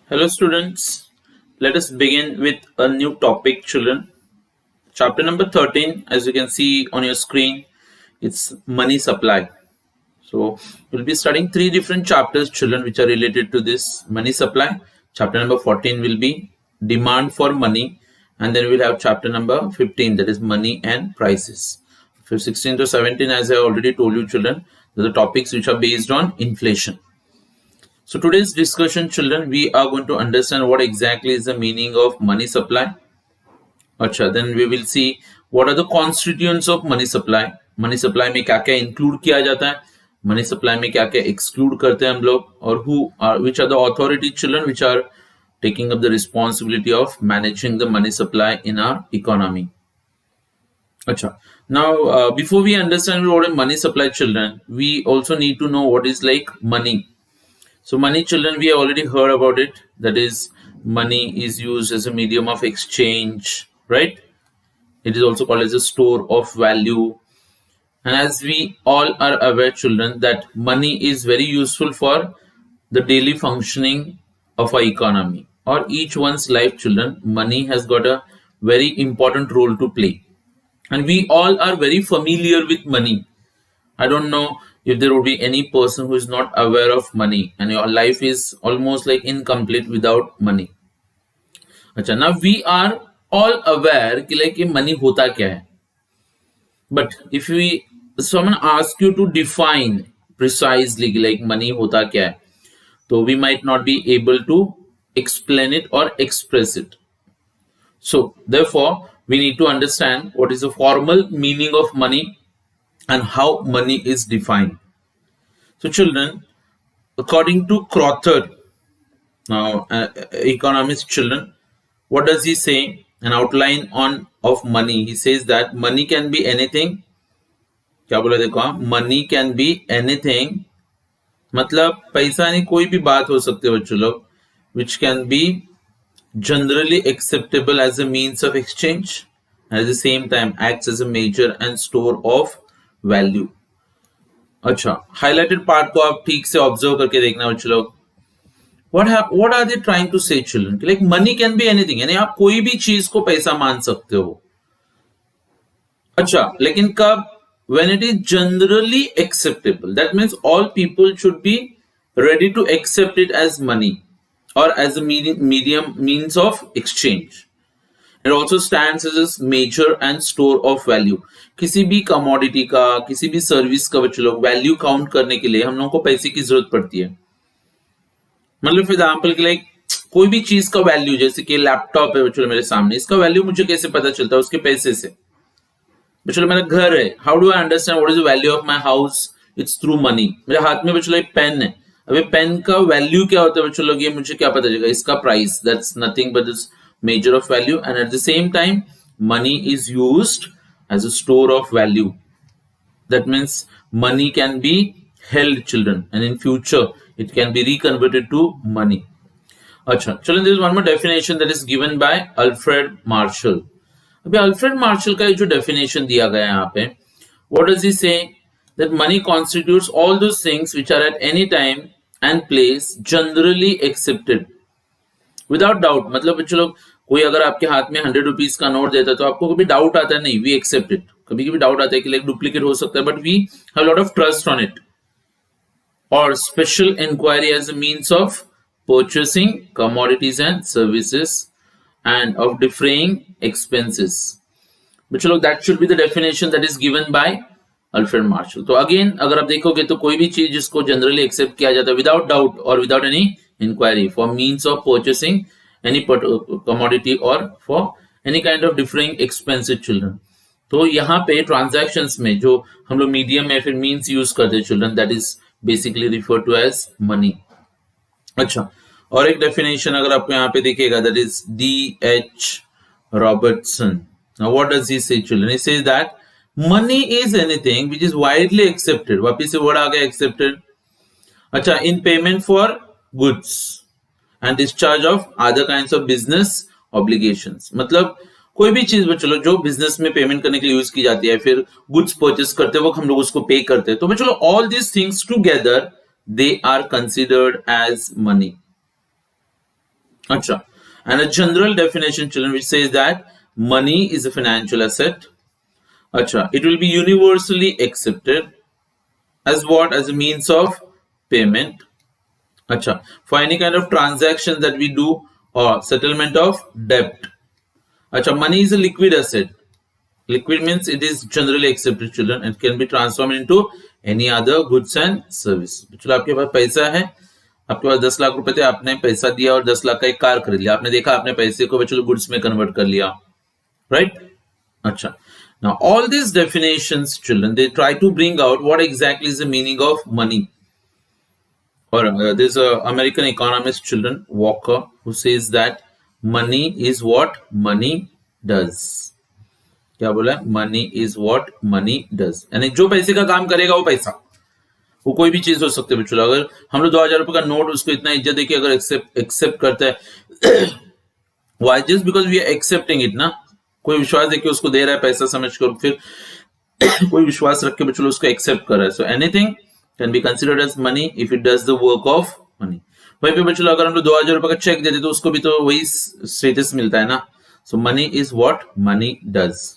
Hello students, let us begin with a new topic children. Chapter number 13, as you can see on your screen, it's money supply. So we'll be studying three different chapters children which are related to this money supply. Chapter number 14 will be demand for money, and then we'll have chapter number 15, that is money and prices. For 16 to 17, as I already told you children, these are topics which are based on inflation. So today's discussion children, we are going to understand what exactly is the meaning of money supply. Then we will see what are the constituents of money supply. Money supply में क्या क्या include किया जाता है, money supply में क्या क्या exclude करते हैं हम लोग, और which are the authority children which are taking up the responsibility of managing the money supply in our economy. Now before we understand what is money supply children, we also need to know what is like money. So money children, we have already heard about it. That is, money is used as a medium of exchange, right? It is also called as a store of value. And as we all are aware children, that money is very useful for the daily functioning of our economy or each one's life children. Money has got a very important role to play. And we all are very familiar with money. I don't know if there would be any person who is not aware of money, and your life is almost like incomplete without money. Now we are all aware कि like ये money होता क्या है. But if someone asks you to define precisely like money होता क्या है, so we might not be able to explain it or express it. So therefore, we need to understand what is the formal meaning of money and how money is defined. So children, according to Crowther, now economist children, what does he say? An outline of money. He says that money can be anything. क्या बोला देखो आप? Money can be anything. मतलब पैसा नहीं कोई भी बात हो सकती है बच्चों लोग, which can be generally acceptable as a means of exchange, and at the same time acts as a measure and store of value. अच्छा, हाईलाइटेड पार्ट को आप ठीक से ऑब्जर्व करके देखना बच्चों लोग. What are they trying to say children? Like money can be anything, यानी आप कोई भी चीज को पैसा मान सकते हो. अच्छा, लेकिन कब? When it is generally acceptable, that means all people should be ready to accept it as money और as a medium means of exchange. It also stands as a measure and store of value. किसी भी commodity का, किसी भी service का बच्चों लोग value count करने के लिए हम लोगों को पैसे की जरूरत पड़ती है. मतलब फॉर एग्जांपल के लाइक कोई भी चीज का वैल्यू, जैसे कि लैपटॉप है बच्चों मेरे सामने, इसका वैल्यू मुझे कैसे पता चलता है? उसके पैसे से. बच्चों मेरा घर है, how do I understand what is the value of my house? It's through money. मेरे हाथ में बच्चों एक पेन है, अब ये पेन का वैल्यू क्या होता है बच्चों लोग, ये मुझे क्या पता चलेगा? इसका price, that's nothing but this measure of value. And at the same time, money is used as a store of value. That means money can be held children, and in future it can be reconverted to money. अच्छा children, there is one more definition that is given by Alfred Marshall. अभी Alfred Marshall का जो definition दिया गया है यहाँ पे, what does he say? That money constitutes all those things which are at any time and place generally accepted without doubt. मतलब बच्चों लोग, कोई अगर आपके हाथ में 100 रुपीज का नोट देता है तो आपको कभी डाउट आता है? नहीं, वी एक्सेप्ट इट. कभी कभी डाउट आता है कि लाइक डुप्लीकेट हो सकता है, but we have lot of trust on it. और special inquiry as a means of purchasing commodities and services and of deferring expenses. बच्चों लोग, that should be the definition that is given by Alfred Marshall. तो again अगर आप देखोगे तो कोई भी चीज जिसको जनरली एक्सेप्ट किया जाता है विदाउट डाउट और without any inquiry for means of purchasing any commodity or for any kind of differing expenses children. तो यहाँ पे transactions में जो हम लोग medium या फिर means use करते हैं children, that is basically referred to as money. अच्छा, और एक definition अगर आपको यहाँ पे दिखेगा, that is D.H. Robertson. Now what does he say children? He says that money is anything which is widely accepted. वापिस से word आ गया accepted. अच्छा, in payment for goods and discharge of other kinds of business obligations. मतलब कोई भी चीज बच्चों जो बिजनेस में पेमेंट करने के लिए यूज की जाती है, फिर गुड्स परचेस करते वक्त हम लोग उसको पे करते हैं, तो बच्चों all these things together they are considered as money. अच्छा, and a general definition, children, which says that money is a financial asset. अच्छा, it will be universally accepted as what? As a means of payment. अच्छा, for any kind of transaction that we do or settlement of debt. अच्छा, money is a liquid asset. Liquid means it is generally accepted, children, and can be transformed into any other goods and service. चलो, आपके पास पैसा है, आपके पास 10 लाख रुपए थे, आपने पैसा दिया और 10 लाख का एक कार खरीद लिया, आपने देखा आपने पैसे को चलो गुड्स में कन्वर्ट कर लिया, राइट? अच्छा, now all these definitions, children, they try to bring out what exactly is the meaning of money. Or there's a American economist, children, Walker, who says that money is what money does. क्या बोला? Money is what money does, यानी जो पैसे का काम करेगा वो पैसा, वो कोई भी चीज हो सकती है बच्चों। अगर हम लोग 2000 रुपए का नोट उसको इतना इज्जत देके अगर एक्सेप्ट करते हैं, why? Just because we are accepting it ना, कोई विश्वास देके उसको दे रहा है पैसा समझ कर, फिर कोई विश्वास रख के बच्चों उसको एक्सेप्ट कर रहा है। So anything can be considered as money if it does the work of money. वहीं पे बच्चों अगर हम लोग 2000 रुपए का चेक देते तो उसको भी तो वही स्टेटस मिलता है ना। So money is what money does.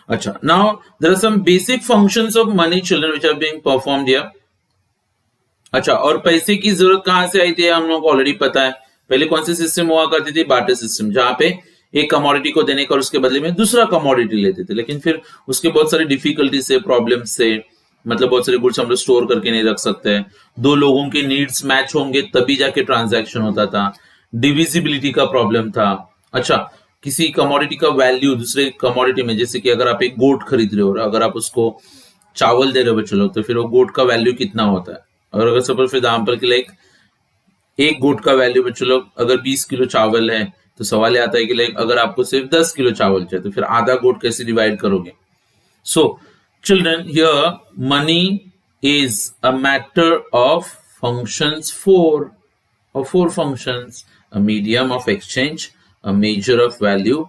अच्छा, now there are some basic functions of money, children, which are being performed here. अच्छा, और पैसे की जरूरत कहां से आई थी हम लोग को ऑलरेडी पता है। पहले कौन सी सिस्टम हुआ करती थी? बार्टर सिस्टम, जहां पे एक कमोडिटी को देने का और उसके बदले में दूसरा कमोडिटी लेते थे। लेकिन फिर उसके बहुत सारी डिफिकल्टी से, प्रॉब्लम से, मतलब बहुत सारे गुड्स हम लोग स्टोर करके नहीं रख सकते, दो लोगों के नीड्स मैच होंगे तभी जाके ट्रांजैक्शन होता था, डिविजिबिलिटी का प्रॉब्लम था। अच्छा, किसी कमोडिटी का वैल्यू दूसरे कमोडिटी में, जैसे कि अगर आप एक गोट खरीद रहे हो और अगर आप उसको चावल दे रहे हो बच्चों लोग, तो फिर वो गोट का वैल्यू कितना होता है? और अगर सपोज फॉर एग्जांपल के लाइक एक गोट का वैल्यू बच्चों लोग अगर 20 किलो चावल है, तो सवाल आता है कि लाइक अगर आपको सिर्फ 10 किलो चावल चाहिए तो फिर आधा गोट कैसे डिवाइड करोगे? So children, here money is a matter of functions, four functions: a medium of exchange, a measure of value,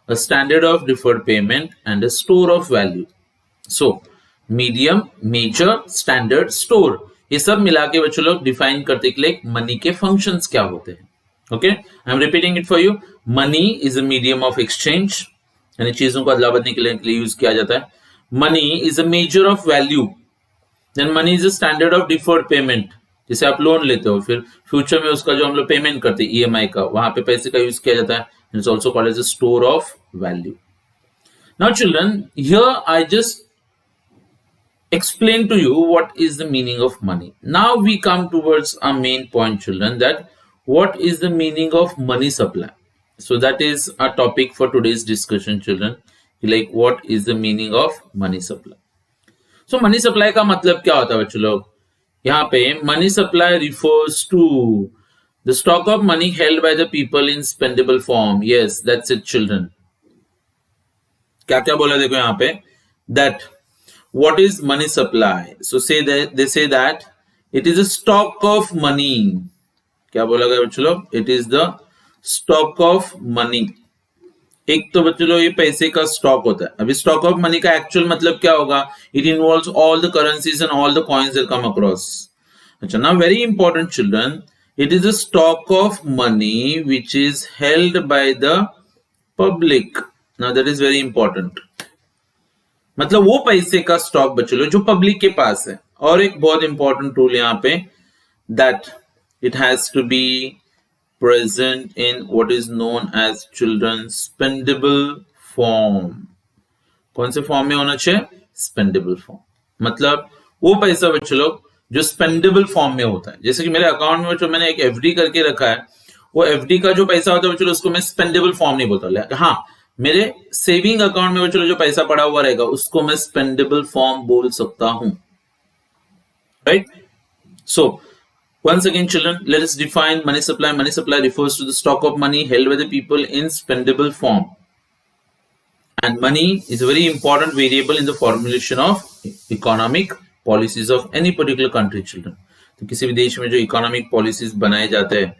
a standard of deferred payment, and a store of value. So, medium, measure, standard, store, ये सब मिला के बच्चों लोग define करते कि like money के functions क्या होते हैं। Okay, I am repeating it for you. Money is a medium of exchange, यानी चीजों को अदला बदली के लिए यूज किया जाता है। Money is a measure of value, then money is a standard of deferred payment, जैसे आप लोन लेते हो फिर फ्यूचर में उसका जो हम लोग पेमेंट करते हैं ईएमआई का, वहां पे पैसे का यूज किया जाता है। It's also called as a store of value. Now children, here I just explain to you what is the meaning of money. Now we come towards our main point, children, that what is the meaning of money supply. So that is our topic for today's discussion, children, like what is the meaning of money supply. So money supply का मतलब क्या होता है बच्चों लोग? यहाँ पे money supply refers to the stock of money held by the people in spendable form. Yes, that's it, children. क्या क्या बोला देखो यहाँ पे, that what is money supply? So say that they say that it is a stock of money. क्या बोला गया बच्चों लोग? It is the stock of money. एक तो बच्चों लोग ये पैसे का स्टॉक होता है। अभी स्टॉक ऑफ मनी का एक्चुअल मतलब क्या होगा? It involves all the currencies and all the coins that come across. अच्छा, now very important children, it is a stock of money which is held by the public. Now that is very important, मतलब वो पैसे का stock बच्चों लोग जो public के पास है। और एक बहुत इंपॉर्टेंट रूल यहाँ पे, that it has to be present in what is known as children's spendable form. कौन से फॉर्म में होना चाहिए? स्पेंडेबल फॉर्म, मतलब वो पैसा बच्चों लोग जो स्पेंडेबल फॉर्म में होता है। जैसे कि मेरे अकाउंट में जो मैंने एक एफडी करके रखा है, वो एफडी का जो पैसा होता है बच्चों उसको मैं स्पेंडेबल फॉर्म नहीं बोलता। हाँ, मेरे सेविंग अकाउंट में बच्चों जो पैसा पड़ा हुआ रहेगा उसको मैं स्पेंडेबल फॉर्म बोल सकता हूं, right? So once again, children, let us define money supply. Money supply refers to the stock of money held by the people in spendable form. And money is a very important variable in the formulation of economic policies of any particular country, children. तो किसी भी देश में जो economic policies बनाए जाते हैं,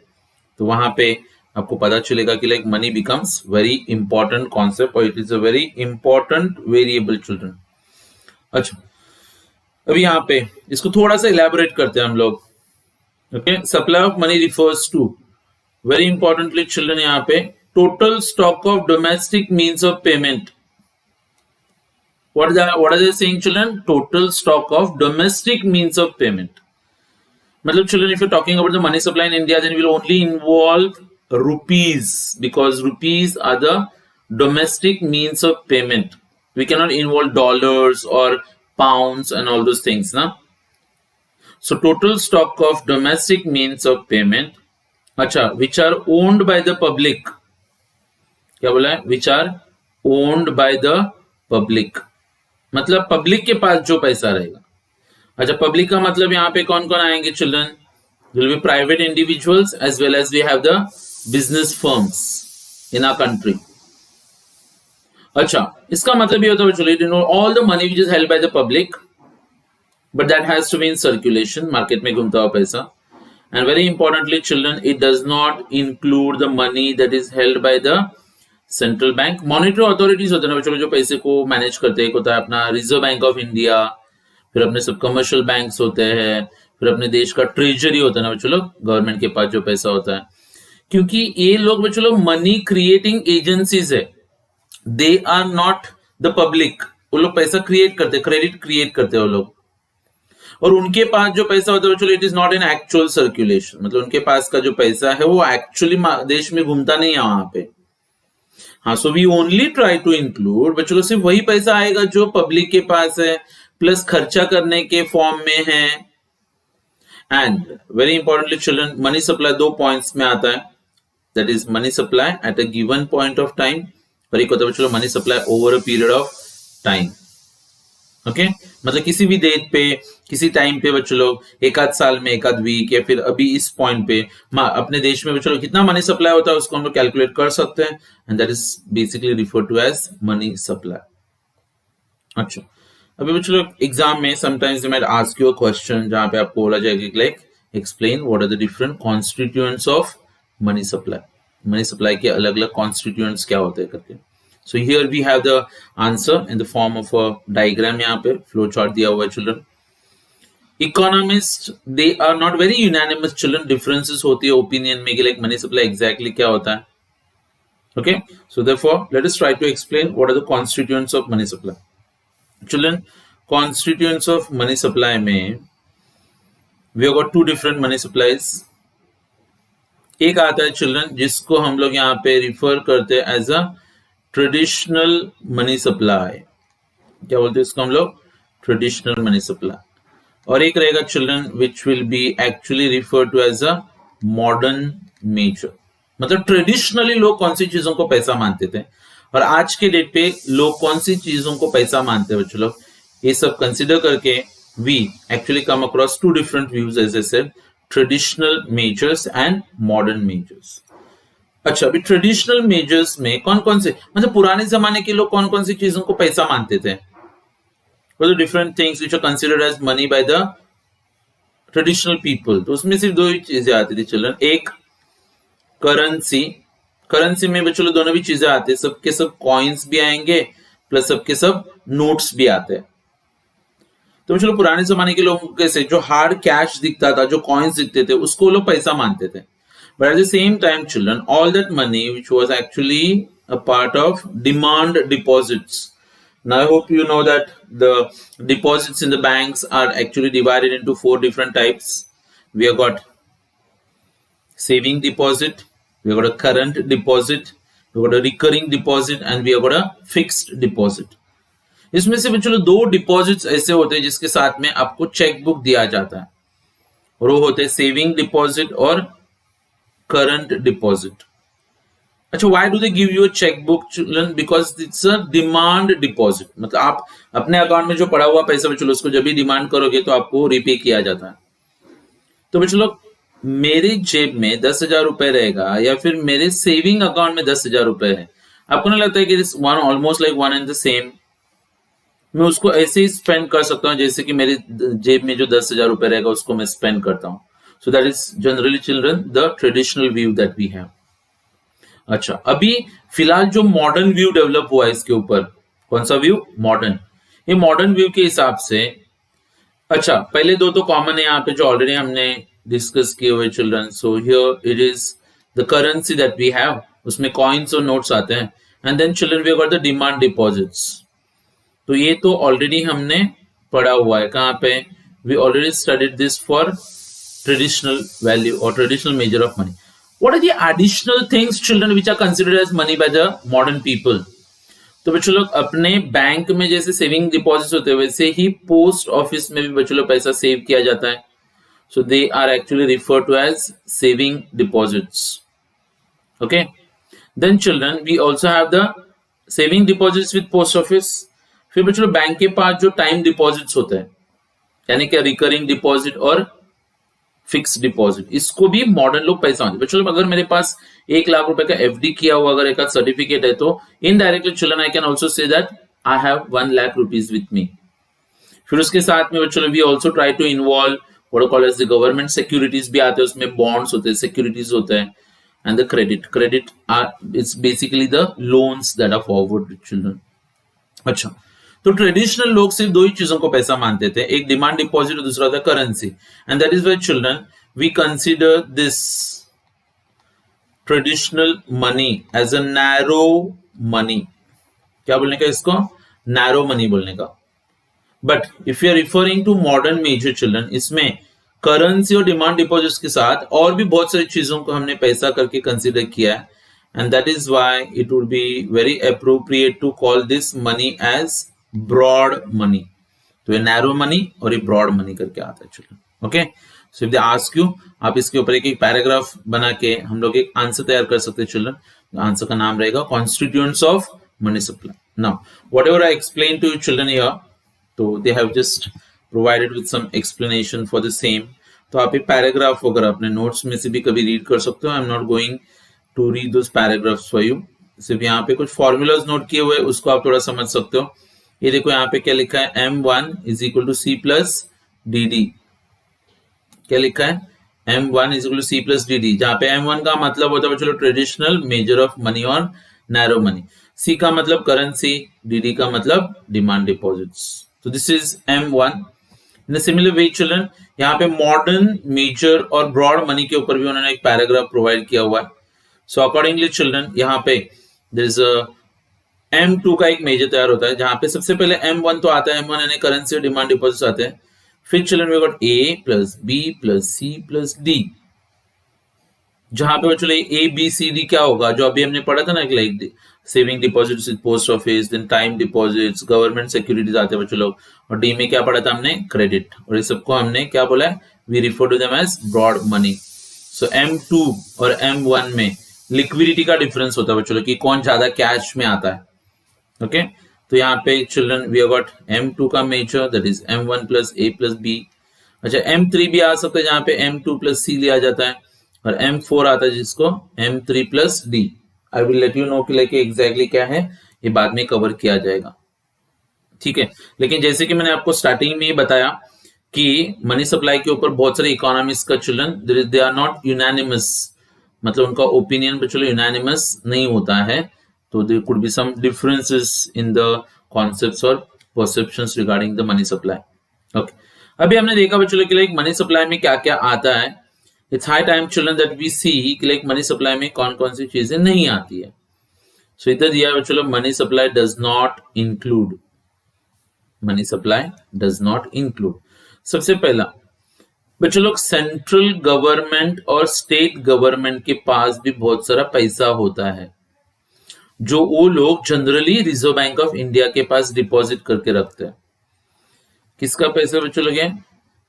तो वहां पे आपको पता चलेगा कि like money becomes very important concept or it is a very important variable, children. अच्छा, अभी यहाँ पे इसको थोड़ा सा elaborate करते हैं हम लोग. Okay, supply of money refers to very importantly children, यहाँ पे total stock of domestic means of payment. What are they saying, children? Total stock of domestic means of payment. Matlab, children, if you're talking about the money supply in India, then we'll only involve rupees, because rupees are the domestic means of payment. We cannot involve dollars or pounds and all those things, na? So total stock of domestic means of payment, acha, which are owned by the public. क्या बोला है? Which are owned by the public. मतलब public के पास जो पैसा रहेगा. अच्छा, public का मतलब यहाँ पे कौन कौन आएंगे children? Will be private individuals as well as we have the business firms in our country. अच्छा, इसका मतलब ये होता है चलो, all the money which is held by the public, but that has to be in circulation, market में घूमता हुआ पैसा. And very importantly children, it does not include the money that is held by the central bank. Monetary authorities होते हैं ना चलो, जो पैसे को मैनेज करते हैं. एक होता है अपना रिजर्व बैंक ऑफ इंडिया, फिर अपने सब कमर्शियल बैंक्स होते हैं, फिर अपने देश का ट्रेजरी होता है ना चलो, गवर्नमेंट के पास जो पैसा होता है. क्योंकि ये लोग चलो मनी क्रिएटिंग एजेंसीज है, they are not the public. वो लोग पैसा क्रिएट करते, क्रेडिट क्रिएट करते हैं वो लोग, और उनके पास जो पैसा होता है चलो, it is not in actual circulation. मतलब उनके पास का जो पैसा है वो एक्चुअली देश में घूमता नहीं है वहां पे. हाँ, so we only try to include, बच्चों सिर्फ वही पैसा आएगा जो पब्लिक के पास है, प्लस खर्चा करने के फॉर्म में है. And very importantly children, money supply दो पॉइंट्स में आता है, that is money supply at a given point of time, और एक होता है बच्चों money supply over a period of time. Okay, मतलब किसी भी डेट पे, किसी टाइम पे बच्चों लोग, एक आध साल में, एक आध वीक, या फिर अभी इस पॉइंट पे अपने देश में बच्चों लोग कितना मनी सप्लाई होता है उसको हम लोग कैलकुलेट कर सकते हैं, and that is basically refer to as money supply. अच्छा, अभी बच्चों लोग एग्जाम में sometimes they might ask you a question जहां पे आपको बोला जाएगा like explain what are the different constituents of money supply. Money supply के अलग अलग कॉन्स्टिट्यूएंट्स क्या होते हैं करके. So here we have the answer in the form of a diagram. यहाँ पे flow chart दिया हुआ है children. Economists they are not very unanimous children. Differences होती है opinion में कि like money supply exactly क्या होता है. Okay, so therefore let us try to explain what are the constituents of money supply. Children, constituents of money supply में we have got two different money supplies. एक आता है children जिसको हम लोग यहाँ पे refer करते हैं as a traditional money supply. क्या बोलते हैं इसको हम लोग? Traditional money supply. और एक रहेगा children which will be actually refer to as a modern measure. मतलब ट्रेडिशनली लोग कौन सी चीजों को पैसा मानते थे, और आज के डेट पे लोग कौन सी चीजों को पैसा मानते हैं बच्चों लोग, ये सब कंसिडर करके we actually come across two different views as I said, traditional measures and modern measures. अच्छा, अभी ट्रेडिशनल मेजर्स में कौन कौन से, मतलब पुराने जमाने के लोग कौन कौन सी चीजों को पैसा मानते थे, different things which are considered as money by the traditional people. तो उसमें सिर्फ दो ही चीजें आती थी चिल्ड्रन. एक करेंसी, करेंसी में बच्चों दोनों भी चीजें आती है, सबके सब कॉइन्स भी आएंगे प्लस सबके सब नोट्स भी आते हैं. तो बच्चों पुराने जमाने के लोगों कैसे जो हार्ड कैश दिखता था, जो कॉइन्स दिखते थे, उसको लोग पैसा मानते थे. But at the same time, children, all that money which was actually a part of demand deposits. Now, I hope you know that the deposits in the banks are actually divided into four different types. We have got saving deposit, we have got a current deposit, we have got a recurring deposit, and we have got a fixed deposit. इसमें से बच्चों दो deposits ऐसे होते हैं जिसके साथ में आपको चेक बुक दिया जाता है, और वो होते हैं सेविंग डिपॉजिट और current deposit. अच्छा, why do they give you a checkbook children? Because it's a demand deposit. मतलब आप अपने अकाउंट में जो पड़ा हुआ पैसा बच्चों उसको जब भी डिमांड करोगे तो आपको रिपे किया जाता है. तो बच्चों लोग मेरे जेब में 10,000 रुपए रहेगा या फिर मेरे सेविंग अकाउंट में 10,000 रुपए है, आपको नहीं लगता है कि this one almost like one and the same? मैं उसको ऐसे ही स्पेंड कर सकता हूँ जैसे कि मेरे जेब में जो 10,000 रुपए रहेगा उसको मैं स्पेंड करता हूँ. So that is generally children the traditional view that we have. अच्छा, अभी फिलहाल जो मॉडर्न व्यू डेवलप हुआ है इसके ऊपर, कौन सा व्यू? मॉडर्न. ये मॉडर्न व्यू के हिसाब से, अच्छा पहले दो तो कॉमन है यहाँ पे जो ऑलरेडी हमने डिस्कस किए हुए children. So here it is the currency that we have, उसमें कॉइन्स और नोट्स आते हैं. And then children we got the demand deposits. तो ये तो ऑलरेडी हमने पढ़ा हुआ है. कहाँ पे? We already studied this for traditional value और traditional measure of money. What are the additional things, children, which are considered as money by the modern people? तो बच्चों लोग अपने बैंक में जैसे सेविंग डिपॉजिट्स होते हैं वैसे ही पोस्ट ऑफिस में भी बच्चों लोग पैसा सेव किया जाता है. So they are actually refer to as saving deposits. Okay. Then children we also have the saving deposits with post office. फिर बच्चों लोग बैंक के पास जो टाइम डिपॉजिट्स होते हैं, यानी कि रिकरिंग डिपॉजिट और फिक्स डिपॉजिट, इसको भी मॉडर्न लोग पैसा मानते हैं. बच्चों अगर मेरे पास 1 लाख रुपए का एफडी किया हुआ अगर एक सर्टिफिकेट है तो indirectly children I can also say that I have 1 lakh rupees with me. फिर उसके साथ में बच्चों we also try to involve what called as the government securities भी आते हैं, उसमें बॉन्ड्स होते हैं, सिक्योरिटीज होते हैं. And the credit are it's basically the loans that are forward with children. अच्छा, तो ट्रेडिशनल लोग सिर्फ दो ही चीजों को पैसा मानते थे, एक डिमांड डिपॉजिट और दूसरा था currency. And that is why children we consider this traditional money as a narrow money. क्या बोलने का इसको? नैरो मनी बोलने का. But if you are referring to modern measure children, इसमें करेंसी और डिमांड डिपॉजिट्स के साथ और भी बहुत सारी चीजों को हमने पैसा करके कंसीडर किया है. And that is why it would be very appropriate to call this money as broad money. तो ये narrow money और ये broad money करके आता है children. Okay? So if they ask you, आप इसके ऊपर एक पैराग्राफ बना के हम लोग एक आंसर तैयार कर सकते हैं children. आंसर का नाम रहेगा Constituents of Money Supply. Now, whatever I explained to you children here, तो they have just provided with some explanation for the same. तो आप एक पैराग्राफ वगैरह अपने नोट्स में से भी कभी रीड कर सकते हो. I am not going to read those paragraphs for you. सिर्फ यहाँ पे कुछ फॉर्मूलाज नोट किए हुए उसको आप थोड़ा समझ सकते हो. ये देखो यहाँ पे क्या लिखा है, M1 is equal to C plus DD. क्या लिखा है? M1 is equal to C plus DD, जहाँ पे M1 का मतलब होता है चलो ट्रेडिशनल मेजर ऑफ मनी और नैरो मनी. C का मतलब करेंसी, DD का मतलब डिमांड डिपॉजिट्स. तो this is M1. In a similar way children यहाँ पे मॉडर्न मेजर और ब्रॉड मनी के ऊपर भी उन्होंने एक पैराग्राफ प्रोवाइड किया हुआ है. सो अकॉर्डिंगली चिल्ड्रन यहाँ पे देयर इज M2 का एक मेजर तैयार होता है जहां पे सबसे पहले M1 तो आता है, M1 यानी करेंसी और डिमांड डिपॉजिट्स आते हैं. फिर children we got A plus B plus C plus D, जहां पे चलो A B C D क्या होगा जो अभी हमने पढ़ा था ना, like saving deposits with post office, then time deposits, government securities आते हैं बच्चों लोग. और D में क्या पढ़ा था हमने? क्रेडिट. और ये सबको हमने क्या बोला है? We refer to them as broad money. So M2 और M1 में लिक्विडिटी का डिफरेंस होता है बच्चों कि कौन ज्यादा कैश में आता है. ओके. तो यहाँ पे children we have got M2 का measure that is M1 plus A plus B. अच्छा, M3 भी आ सकता है जहाँ पे M2 प्लस C लिया जाता है, और M4 आता है जिसको M3 plus D. I will let you know कि लाइक एग्जैक्टली क्या है, ये बाद में कवर किया जाएगा. ठीक है. लेकिन जैसे कि मैंने आपको स्टार्टिंग में ही बताया कि मनी सप्लाई के ऊपर बहुत सारे इकोनॉमिस्ट का children they are not unanimous, मतलब उनका ओपिनियन चलो यूनानिमस नहीं होता है. तो there could be some differences in the concepts और perceptions regarding the money supply. Okay. अभी हमने देखा बच्चों कि लाइक मनी सप्लाई में क्या क्या आता है. It's high time children that we see कि लाइक मनी सप्लाई में कौन कौन सी चीजें नहीं आती है. सो इधर दिया बच्चों money supply does not include, money supply does not include. सबसे पहला बच्चों लोग सेंट्रल गवर्नमेंट और स्टेट गवर्नमेंट के पास भी बहुत सारा पैसा होता है जो वो लोग generally reserve Bank of India के पास डिपॉजिट करके रखते हैं. किसका पैसा बच्चों लोग है?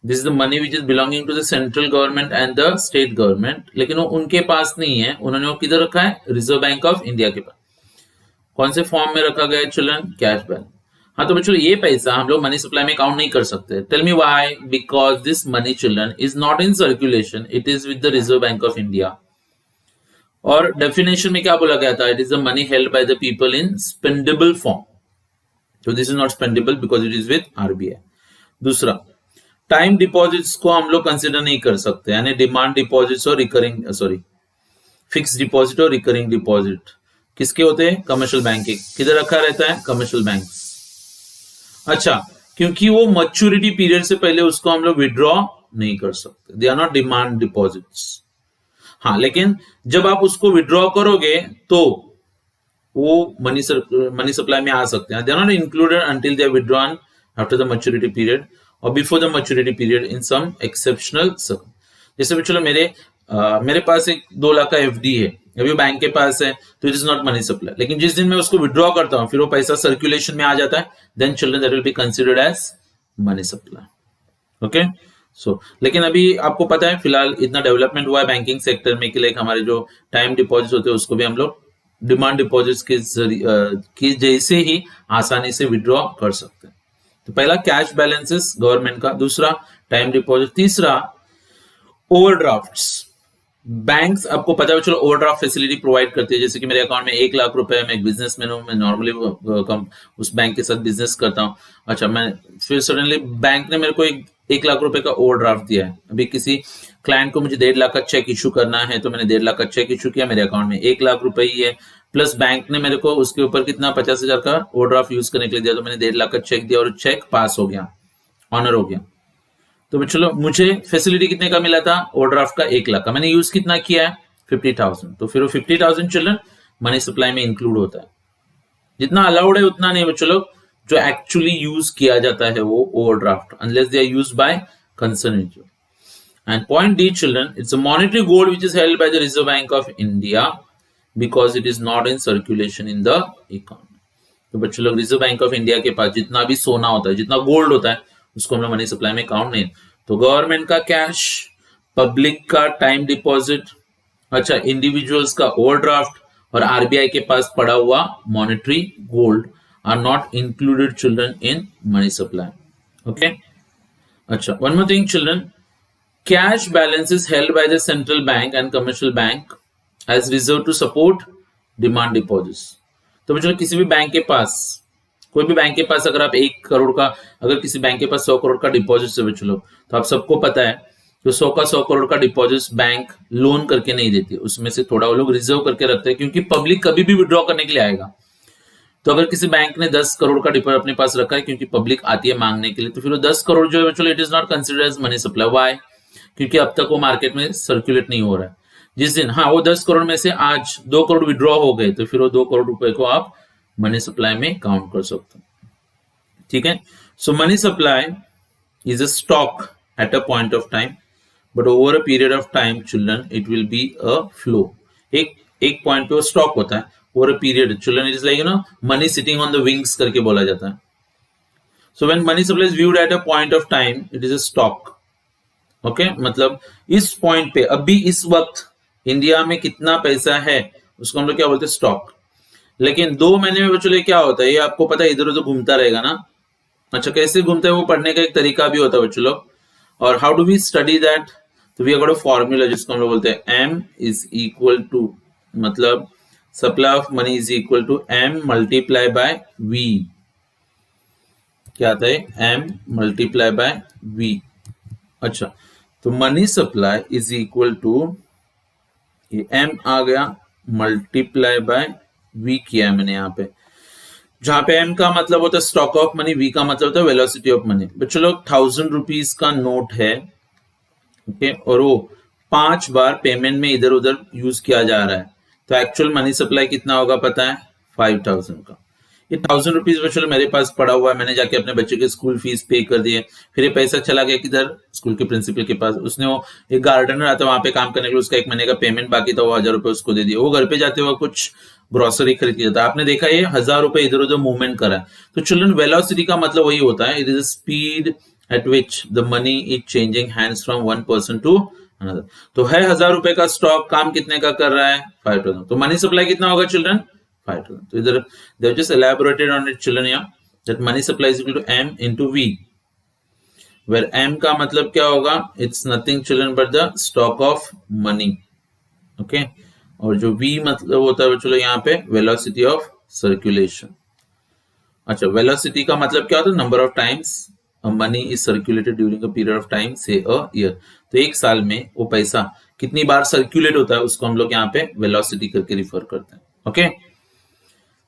This is the money which is belonging to the central government and the state government. लेकिन वो उनके पास नहीं है, उन्होंने वो किधर रखा है? रिजर्व बैंक ऑफ इंडिया के पास. कौन से फॉर्म में रखा गया है चिल्ड्रन? Cash balance. हाँ, तो बच्चों ये पैसा हम लोग मनी सप्लाई में काउंट नहीं कर सकते. Tell me why? Because this money children is not in circulation, it is with the Reserve Bank of India. और डेफिनेशन में क्या बोला गया था? It is the money held by the people in spendable form. तो this is not spendable because it is with RBI. दूसरा, time deposits को हम लोग कंसिडर नहीं कर सकते, यानी डिमांड डिपॉजिट्स और रिकरिंग फिक्स डिपॉजिट और रिकरिंग डिपॉजिट किसके होते हैं? कमर्शियल बैंक के. किधर रखा रहता है? Commercial bank. अच्छा, क्योंकि वो मैच्योरिटी पीरियड से पहले उसको हम लोग विड्रॉ नहीं कर सकते. They are not demand deposits. हाँ, लेकिन जब आप उसको विड्रॉ करोगे तो वो मनी सप्लाई में आ सकते हैं. They are not included until they are withdrawn after the maturity period और before the maturity period in some exceptional. जैसे भी चलो मेरे पास एक 2 लाख का एफडी है, अभी बैंक के पास है, तो it is not money supply. लेकिन जिस दिन मैं उसको विड्रॉ करता हूँ फिर वो पैसा सर्कुलेशन में आ जाता है, then children that will be considered as money supply. Okay. So लेकिन अभी आपको पता है फिलहाल इतना डेवलपमेंट हुआ है बैंकिंग सेक्टर में कि लाइक हमारे जो टाइम डिपॉजिट होते हैं उसको भी हम लोग डिमांड डिपॉजिट्स के जैसे ही आसानी से विड्रॉ कर सकते हैं. तो पहला कैश बैलेंसेस गवर्नमेंट का, दूसरा टाइम डिपॉजिट, तीसरा ओवरड्राफ्ट्स. बैंक्स आपको पता है चलो ओवरड्राफ्ट फैसिलिटी प्रोवाइड करती है. जैसे कि मेरे अकाउंट में 1 लाख रुपए है, मैं एक बिजनेसमैन हूँ, मैं नॉर्मली उस बैंक के साथ बिजनेस करता हूँ. अच्छा, मैं फिर सडनली बैंक ने मेरे को 1 लाख रुपए का ओवरड्राफ्ट दिया है. अभी किसी क्लाइंट को मुझे 1.5 लाख का चेक इशू करना है, तो मैंने 1.5 लाख का चेक इशू किया, मेरे अकाउंट में 1 लाख रुपए ही है, प्लस बैंक ने मेरे को उसके ऊपर कितना 50,000 का ओवरड्राफ्ट यूज करने के लिए दिया, तो मैंने 1.5 लाख का चेक दिया और चेक पास हो गया, ऑनर हो गया. तो चलो मुझे फैसिलिटी कितने का मिला था, ओवरड्राफ्ट का 1 लाख का, मैंने यूज कितना किया है 50,000. तो फिर वो 50,000 चिल्ड्रन मनी सप्लाई में इंक्लूड होता है. जितना अलाउड है उतना नहीं बच्चों लोग, जो एक्चुअली यूज किया जाता है वो overdraft, unless they are used by concern individual. And point D, children, it's a monetary gold which is held by the Reserve Bank of India because it is not in circulation in the economy. तो बच्चों लोग reserve Bank of India के पास जितना भी सोना होता है, जितना गोल्ड होता है, उसको हम लोग मनी सप्लाई में काउंट नहीं. तो गवर्नमेंट का कैश, पब्लिक का टाइम डिपॉजिट, अच्छा इंडिविजुअल्स का ओवरड्राफ्ट और आरबीआई के पास पड़ा हुआ monetary gold are not included children in money supply. Okay. अच्छा, one more thing children, cash balance is held by the central bank and commercial bank as reserve to support demand deposits. तो बच्चों किसी भी bank के पास, कोई भी bank के पास अगर आप 1 करोड़ का, अगर किसी बैंक के पास 100 करोड़ का डिपॉजिट है बच्चों लोग, तो आप सबको पता है जो 100 करोड़ का डिपॉजिट बैंक लोन करके नहीं देती, उसमें से थोड़ा वो लोग रिजर्व करके रखते हैं, क्योंकि पब्लिक कभी भी विड्रॉ करने के लिए आएगा. तो अगर किसी बैंक ने 10 करोड़ का डिपॉजिट अपने पास रखा है क्योंकि पब्लिक आती है मांगने के लिए, तो फिर वो 10 करोड़ जो है बच्चों it is not considered as money supply. Why? क्योंकि अब तक वो मार्केट में सर्कुलेट नहीं हो रहा है. जिस दिन वो 10 करोड़ में से आज 2 करोड़ विड्रॉ हो गए, तो फिर वो 2 करोड़ रुपए को आप मनी सप्लाई में काउंट कर सकते हो. ठीक है. So money supply is a stock at a point of time, but over a period of time children it will be a flow. एक पॉइंट पे वो स्टॉक होता है, over a period children it is like money sitting on the wings करके बोला जाता है. So when money supply is viewed at a point of time it is a stock. Okay, मतलब इस पॉइंट पे अभी इस वक्त इंडिया में कितना पैसा है उसको हम लोग क्या बोलते हैं, स्टॉक. लेकिन 2 महीने में बच्चों क्या होता है, ये आपको पता है, इधर उधर घूमता रहेगा ना. अच्छा, कैसे घूमता है वो पढ़ने का एक तरीका भी होता है बच्चों लोग. और how do we study that, तो we have got a formula जिसको हम लोग बोलते हैं एम इज इक्वल टू, मतलब supply of money is equal to M multiply by V. क्या आता है, एम मल्टीप्लाई बाय वी. अच्छा, तो money supply is equal to ये एम आ गया मल्टीप्लाई बाय वी किया है मैंने यहाँ पे, जहां पे एम का मतलब होता है स्टॉक ऑफ मनी, वी का मतलब होता है वेलोसिटी ऑफ मनी. बच्चों लोग 1000 रुपीज का नोट है, ओके, और वो 5 बार पेमेंट में इधर उधर यूज किया जा रहा है, तो एक्चुअल मनी सप्लाई कितना होगा पता है, 5000 का. ये 1000 रुपीज बच्चों मेरे पास पड़ा हुआ है, मैंने जाके अपने बच्चे के स्कूल फीस पे कर दिए, फिर ये पैसा चला गया किधर, स्कूल के प्रिंसिपल के पास. उसने वो एक गार्डनर आता है वहां पे काम करने के लिए, उसका 1 महीने का पेमेंट बाकी था, वो 1000 रुपए उसको दे दिया. वो घर पे जाते हुए कुछ ग्रोसरी खरीद के जाता है, आपने देखा ये 1000 रुपए इधर उधर मूवमेंट करा है. तो चिल्ड्रन वेलोसिटी का मतलब वही होता है, it is speed at which the money is changing hands from one person to another. तो है 1000 रुपए का स्टॉक, काम कितने का कर रहा है, 5000. तो मनी सप्लाई कितना होगा चिल्ड्रन, 5000. तो इधर they have just elaborated on it children here that money supply is equal to m into v, where m का मतलब क्या होगा, it's nothing children but the stock of money. okay, और जो v मतलब होता है चलो यहाँ पे velocity of circulation. अच्छा, velocity का मतलब क्या होता है, number of times a money is circulated during a period of time, say a year. तो 1 साल में वो पैसा कितनी बार सर्कुलेट होता है उसको हम लोग यहाँ पे velocity करके रिफर करते हैं. Okay.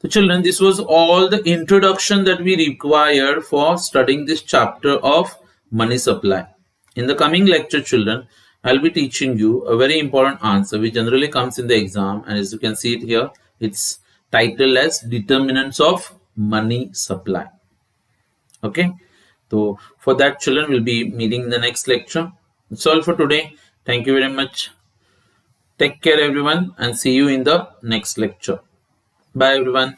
So children, this was all the introduction that we required for studying this chapter of money supply. In the coming lecture children, I'll be teaching you a very important answer which generally comes in the exam, and as you can see it here, it's titled as determinants of money supply. Okay, so for that, children will be meeting in the next lecture. That's all for today. Thank you very much. Take care, everyone, and see you in the next lecture. Bye, everyone.